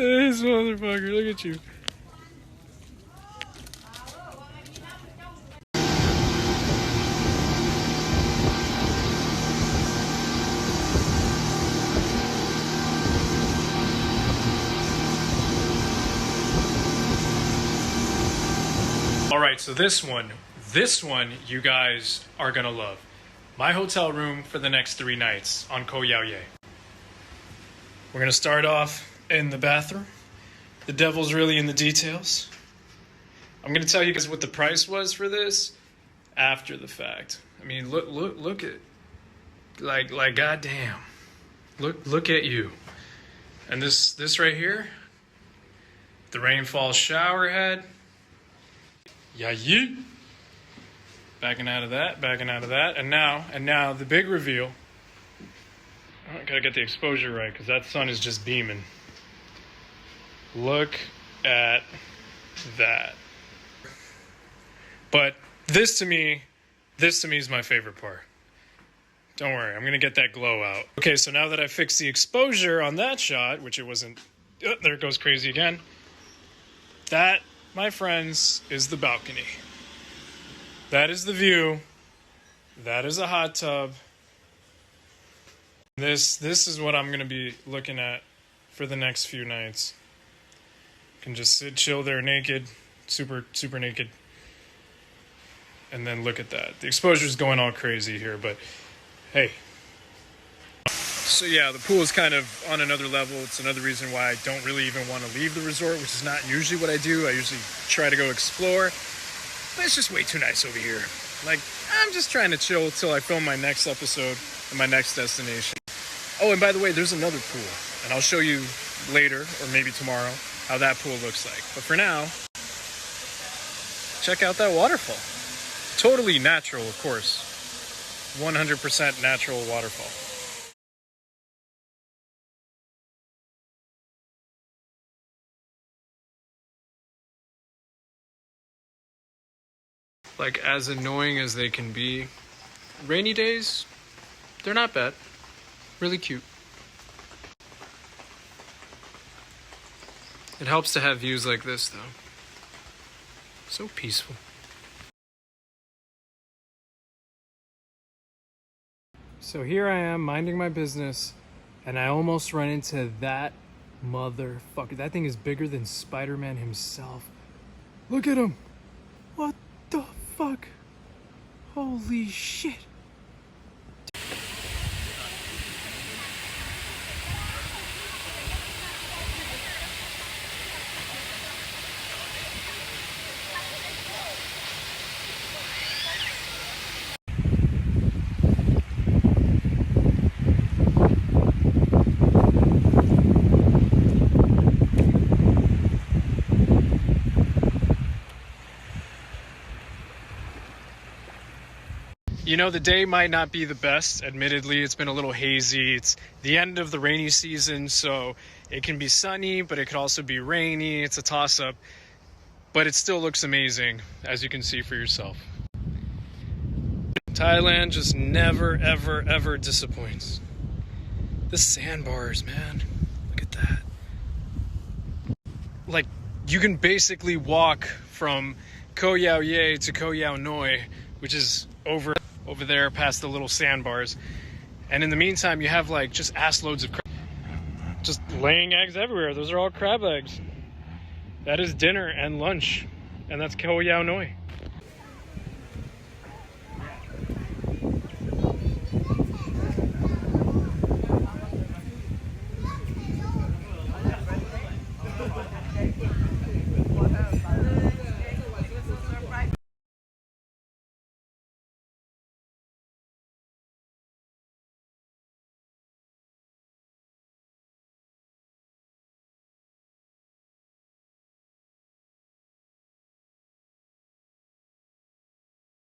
This motherfucker, look at you. All right, so this one you guys are gonna love. My hotel room for the next 3 nights on Koh Yao Yai. We're gonna start off in the bathroom. The devil's really in the details. I'm gonna tell you guys what the price was for this after the fact. I mean, look at, like goddamn, look at you. And this right here, the rainfall shower head. Yeah, yeet. Backing out of that, and now the big reveal. I gotta get the exposure right because that sun is just beaming. Look at that. But this to me is my favorite part. Don't worry, I'm gonna get that glow out. Okay, so now that I fixed the exposure on that shot, which it wasn't, there it goes crazy again. That, my friends, is the balcony. That is the view. That is a hot tub. This is what I'm going to be looking at for the next few nights. Can just sit, chill there naked, super naked. And then look at that. The exposure's going all crazy here, but hey. So yeah, the pool is kind of on another level. It's another reason why I don't really even want to leave the resort, which is not usually what I do. I usually try to go explore. But it's just way too nice over here. Like, I'm just trying to chill until I film my next episode and my next destination. Oh, and by the way, there's another pool. And I'll show you later, or maybe tomorrow, how that pool looks like. But for now, check out that waterfall. Totally natural, of course. 100% natural waterfall. Like, as annoying as they can be, rainy days, they're not bad. Really cute. It helps to have views like this, though. So peaceful. So here I am, minding my business, and I almost run into that motherfucker. That thing is bigger than Spider-Man himself. Look at him! What the fuck? Holy shit. You know, the day might not be the best. Admittedly, it's been a little hazy. It's the end of the rainy season, so it can be sunny, but it could also be rainy. It's a toss-up, but it still looks amazing, as you can see for yourself. Thailand just never, ever, ever disappoints. The sandbars, man. Look at that. Like, you can basically walk from Koh Yao Yai to Koh Yao Noi, which is over there past the little sandbars, and in the meantime you have like just ass loads of just laying eggs everywhere. Those are all crab eggs. That is dinner and lunch, and that's Koh Yao Noi.